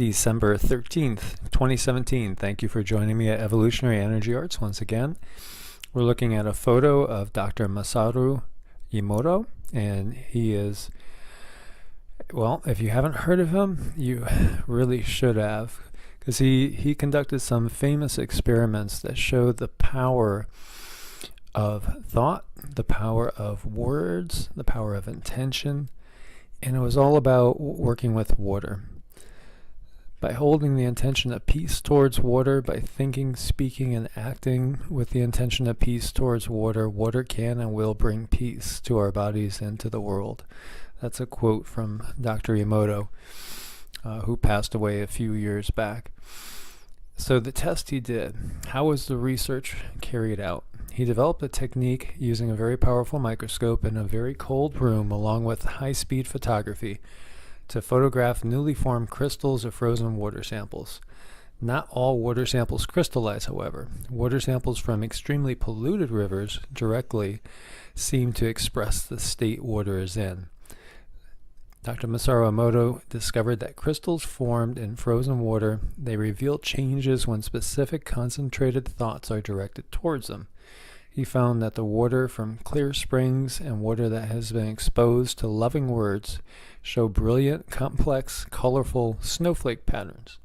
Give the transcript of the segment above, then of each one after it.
December 13th, 2017. Thank you for joining me at Evolutionary Energy Arts once again. We're looking at a photo of Dr. Masaru Emoto, and he is, well, if you haven't heard of him, you really should have, because he conducted some famous experiments that showed the power of thought, the power of words, the power of intention, and it was all about working with water. By holding the intention of peace towards water, by thinking, speaking, and acting with the intention of peace towards water, water can and will bring peace to our bodies and to the world. That's a quote from Dr. Emoto, who passed away a few years back. So the test he did, how was the research carried out? He developed a technique using a very powerful microscope in a very cold room along with high-speed photography to photograph newly formed crystals of frozen water samples. Not all water samples crystallize, however. Water samples from extremely polluted rivers directly seem to express the state water is in. Dr. Masaru Emoto discovered that crystals formed in frozen water, they reveal changes when specific concentrated thoughts are directed towards them. He found that the water from clear springs and water that has been exposed to loving words show brilliant, complex, colorful snowflake patterns.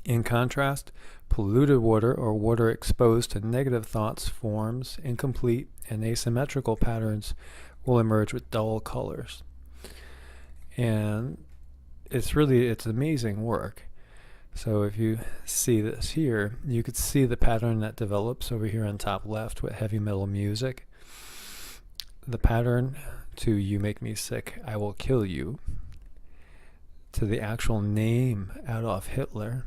In contrast, polluted water or water exposed to negative thoughts forms incomplete and asymmetrical patterns will emerge with dull colors. And it's amazing work. So if you see this here, you could see the pattern that develops over here on top left with heavy metal music. The pattern to "You Make Me Sick, I Will Kill You," to the actual name Adolf Hitler,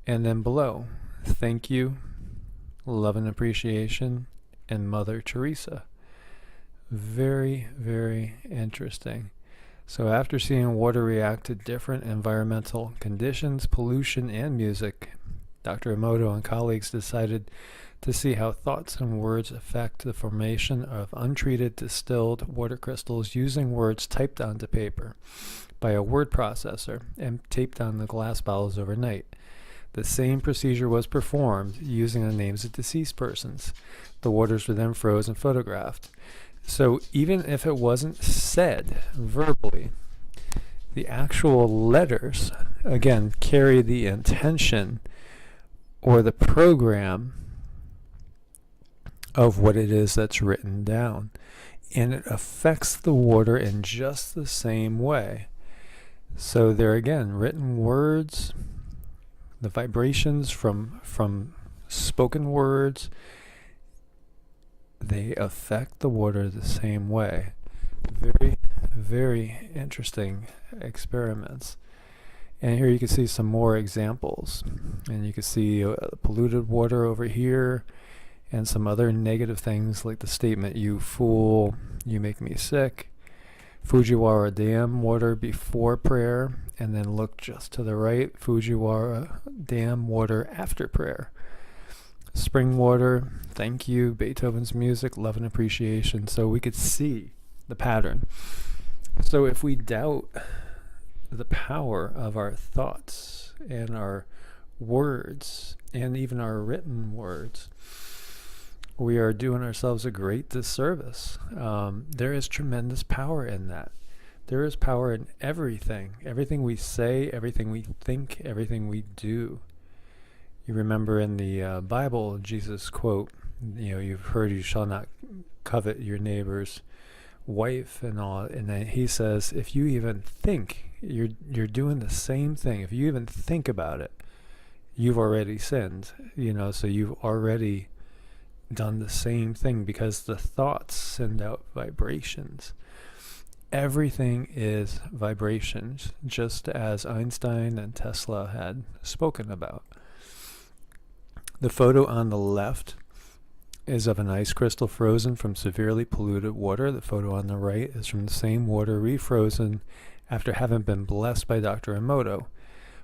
and then below, "Thank You," "Love and Appreciation," and "Mother Teresa." Very, very interesting. So after seeing water react to different environmental conditions, pollution, and music, Dr. Emoto and colleagues decided to see how thoughts and words affect the formation of untreated distilled water crystals using words typed onto paper by a word processor and taped on the glass bottles overnight. The same procedure was performed using the names of deceased persons. The waters were then frozen and photographed. So even if it wasn't said verbally, the actual letters, again, carry the intention or the program of what it is that's written down. And it affects the water in just the same way. So there again, written words, the vibrations from spoken words, they affect the water the same way. Very, very interesting experiments. And here you can see some more examples. And you can see polluted water over here and some other negative things like the statement, "You fool, you make me sick." Fujiwara Dam water before prayer, and then look just to the right, Fujiwara Dam water after prayer. Spring water, "Thank You," Beethoven's music, "Love and Appreciation." So we could see the pattern. So if we doubt the power of our thoughts and our words and even our written words, we are doing ourselves a great disservice. There is tremendous power in that. There is power in everything. Everything we say, everything we think, everything we do. You remember in the Bible, Jesus quote, "You've heard you shall not covet your neighbor's wife," and all. And then he says, if you even think, you're doing the same thing. If you even think about it, you've already sinned. So you've already done the same thing because the thoughts send out vibrations. Everything is vibrations, just as Einstein and Tesla had spoken about. The photo on the left is of an ice crystal frozen from severely polluted water. The photo on the right is from the same water refrozen after having been blessed by Dr. Emoto.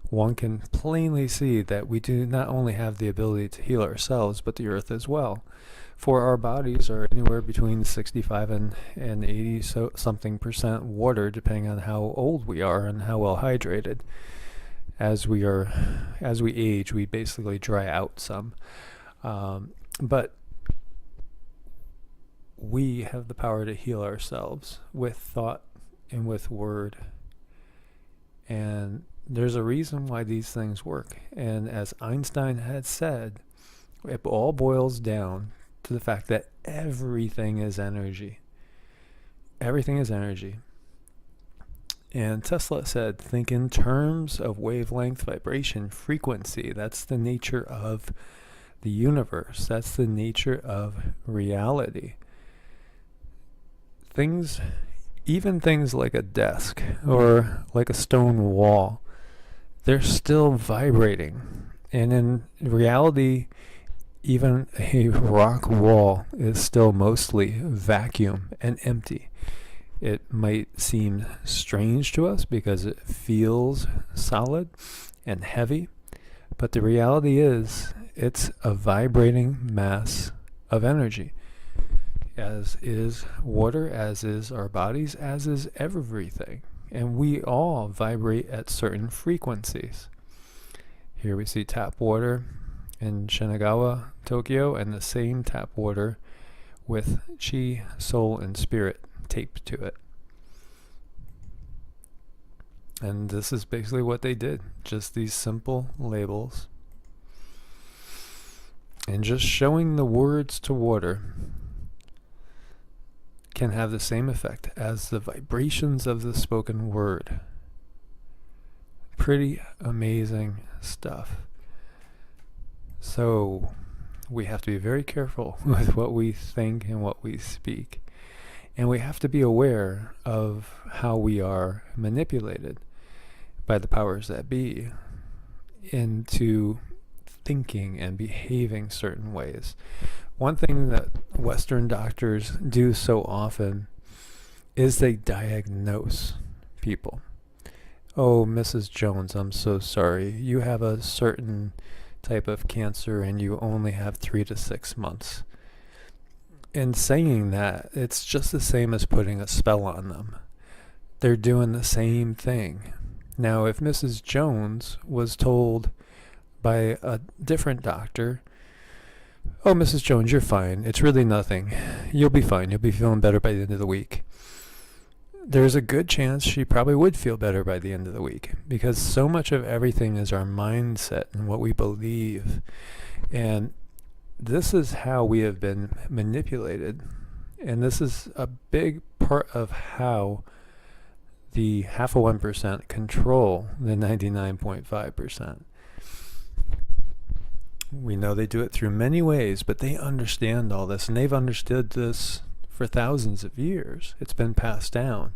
One can plainly see that we do not only have the ability to heal ourselves, but the earth as well. For our bodies are anywhere between 65 and 80 something percent water, depending on how old we are and how well hydrated. as we age, we basically dry out some. But we have the power to heal ourselves with thought and with word. And there's a reason why these things work. And as Einstein had said, it all boils down to the fact that everything is energy. Everything is energy. And Tesla said, think in terms of wavelength, vibration, frequency. That's the nature of the universe. That's the nature of reality. Things, even things like a desk or like a stone wall, they're still vibrating. And in reality, even a rock wall is still mostly vacuum and empty. It might seem strange to us because it feels solid and heavy, but the reality is it's a vibrating mass of energy, as is water, as is our bodies, as is everything. And we all vibrate at certain frequencies. Here we see tap water in Shinagawa, Tokyo, and the same tap water with chi, soul, and spirit taped to it. And this is basically what they did. Just these simple labels. And just showing the words to water can have the same effect as the vibrations of the spoken word. Pretty amazing stuff. So we have to be very careful with what we think and what we speak. And we have to be aware of how we are manipulated by the powers that be into thinking and behaving certain ways. One thing that Western doctors do so often is they diagnose people. Oh, Mrs. Jones, I'm so sorry. You have a certain type of cancer and you only have 3 to 6 months. In saying that, it's just the same as putting a spell on them. They're doing the same thing. Now, if Mrs. Jones was told by a different doctor, oh, Mrs. Jones, you're fine. It's really nothing. You'll be fine. You'll be feeling better by the end of the week. There's a good chance she probably would feel better by the end of the week, because so much of everything is our mindset and what we believe. And this is how we have been manipulated. And this is a big part of how the 0.5% control the 99.5%. We know they do it through many ways, but they understand all this, and they've understood this for thousands of years. It's been passed down.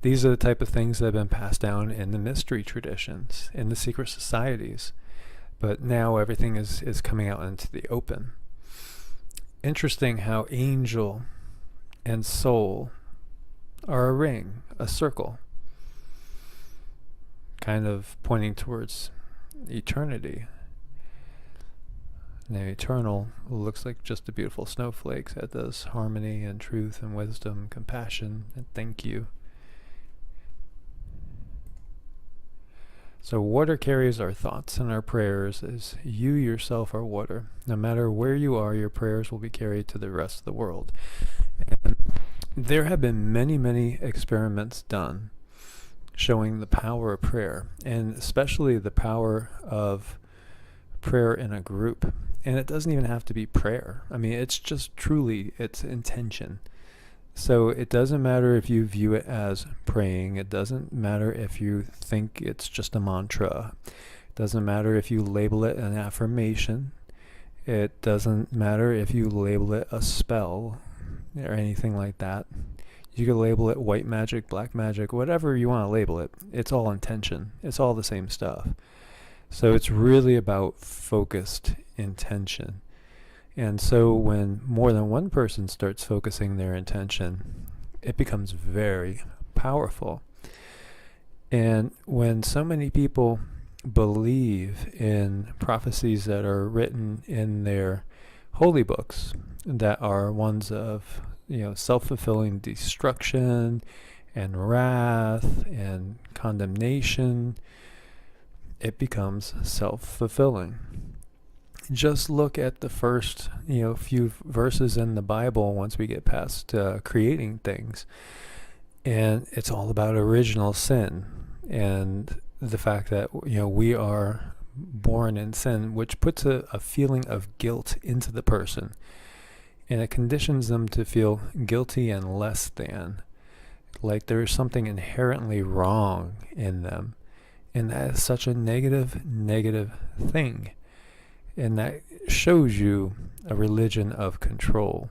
These are the type of things that have been passed down in the mystery traditions, in the secret societies. But now everything is coming out into the open. Interesting how angel and soul are a ring, a circle, kind of pointing towards eternity. Now, eternal looks like just a beautiful snowflake that does harmony and truth and wisdom, compassion, and thank you. So water carries our thoughts and our prayers as you yourself are water. No matter where you are, your prayers will be carried to the rest of the world. And there have been many, many experiments done showing the power of prayer, and especially the power of prayer in a group. And it doesn't even have to be prayer. I mean, it's just truly, it's intention. So it doesn't matter if you view it as praying. It doesn't matter if you think it's just a mantra. It doesn't matter if you label it an affirmation. It doesn't matter if you label it a spell or anything like that. You could label it white magic, black magic, whatever you want to label it. It's all intention. It's all the same stuff. So it's really about focused intention. And so when more than one person starts focusing their intention, it becomes very powerful. And when so many people believe in prophecies that are written in their holy books, that are ones of, self-fulfilling destruction and wrath and condemnation, it becomes self-fulfilling. Just look at the first, few verses in the Bible once we get past creating things. And it's all about original sin and the fact that, we are born in sin, which puts a feeling of guilt into the person. And it conditions them to feel guilty and less than, like there's something inherently wrong in them. And that is such a negative thing. And that shows you a religion of control.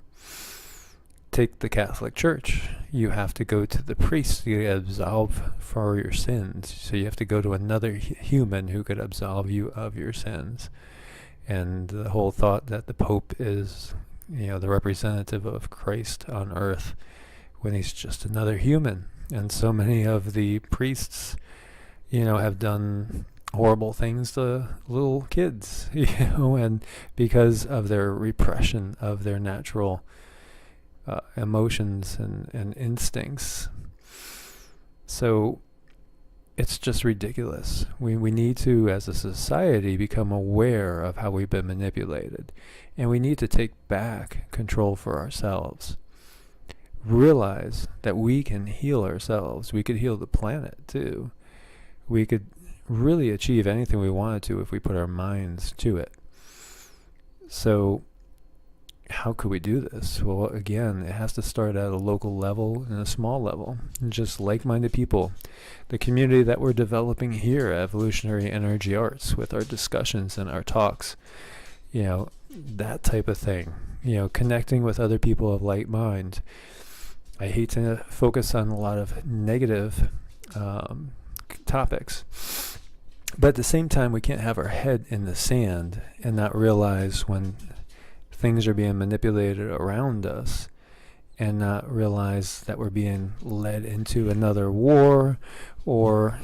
Take the Catholic Church. You have to go to the priest to get absolved for your sins. So you have to go to another human who could absolve you of your sins. And the whole thought that the Pope is, the representative of Christ on earth, when he's just another human. And so many of the priests, have done horrible things to little kids, and because of their repression of their natural emotions and instincts. So it's just ridiculous. We need to, as a society, become aware of how we've been manipulated. And we need to take back control for ourselves. Realize that we can heal ourselves. We could heal the planet too. We could really achieve anything we wanted to if we put our minds to it. So how could we do this? Well, again, it has to start at a local level and a small level. Just like-minded people. The community that we're developing here at Evolutionary Energy Arts with our discussions and our talks, that type of thing. Connecting with other people of like mind. I hate to focus on a lot of negative topics. But at the same time, we can't have our head in the sand and not realize when things are being manipulated around us and not realize that we're being led into another war or,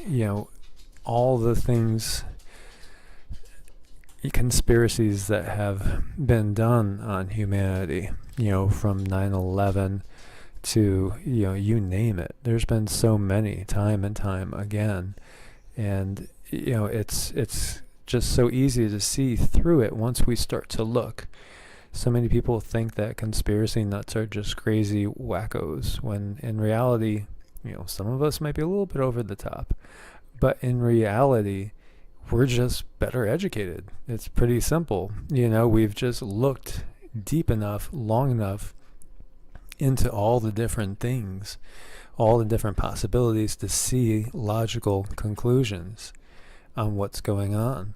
all the things, conspiracies that have been done on humanity, from 9/11 to, you name it. There's been so many, time and time again. And, it's just so easy to see through it once we start to look. So many people think that conspiracy nuts are just crazy wackos, when in reality, some of us might be a little bit over the top. But in reality, we're just better educated. It's pretty simple. We've just looked deep enough, long enough into all the different things, all the different possibilities to see logical conclusions on what's going on.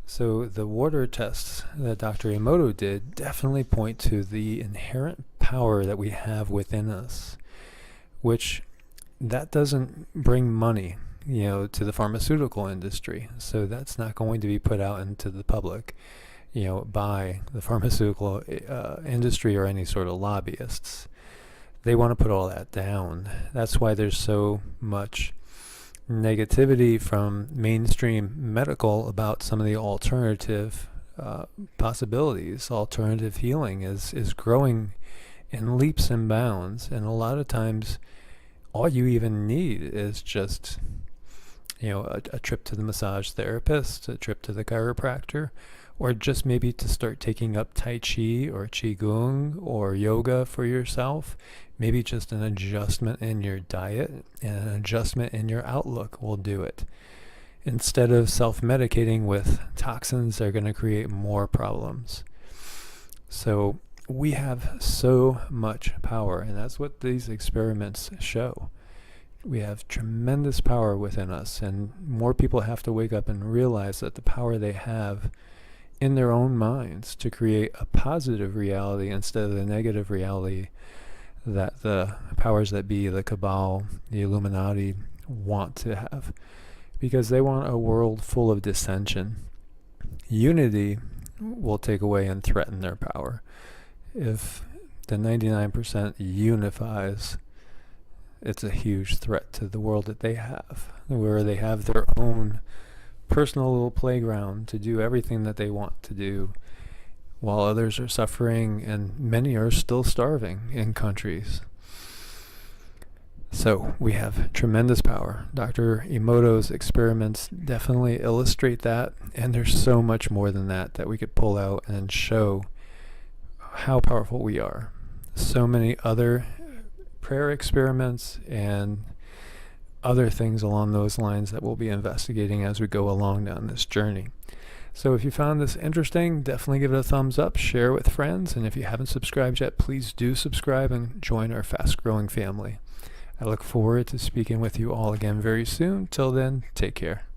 So the water tests that Dr. Emoto did definitely point to the inherent power that we have within us, which that doesn't bring money, to the pharmaceutical industry. So that's not going to be put out into the public, by the pharmaceutical industry or any sort of lobbyists. They want to put all that down. That's why there's so much negativity from mainstream medical about some of the alternative possibilities. Alternative healing is growing in leaps and bounds, and a lot of times all you even need is just a trip to the massage therapist, a trip to the chiropractor, or just maybe to start taking up Tai Chi or Qigong or yoga for yourself. Maybe just an adjustment in your diet and an adjustment in your outlook will do it. Instead of self-medicating with toxins, they're going to create more problems. So we have so much power, and that's what these experiments show. We have tremendous power within us, and more people have to wake up and realize that the power they have in their own minds to create a positive reality instead of the negative reality that the powers that be, the cabal, the Illuminati, want to have, because they want a world full of dissension. Unity will take away and threaten their power. If the 99% unifies, it's a huge threat to the world that they have, where they have their own personal little playground to do everything that they want to do, while others are suffering and many are still starving in countries. So we have tremendous power. Dr. Emoto's experiments definitely illustrate that, and there's so much more than that we could pull out and show how powerful we are. So many other prayer experiments and other things along those lines that we'll be investigating as we go along down this journey. So if you found this interesting, definitely give it a thumbs up, share with friends, and if you haven't subscribed yet, please do subscribe and join our fast-growing family. I look forward to speaking with you all again very soon. Till then, take care.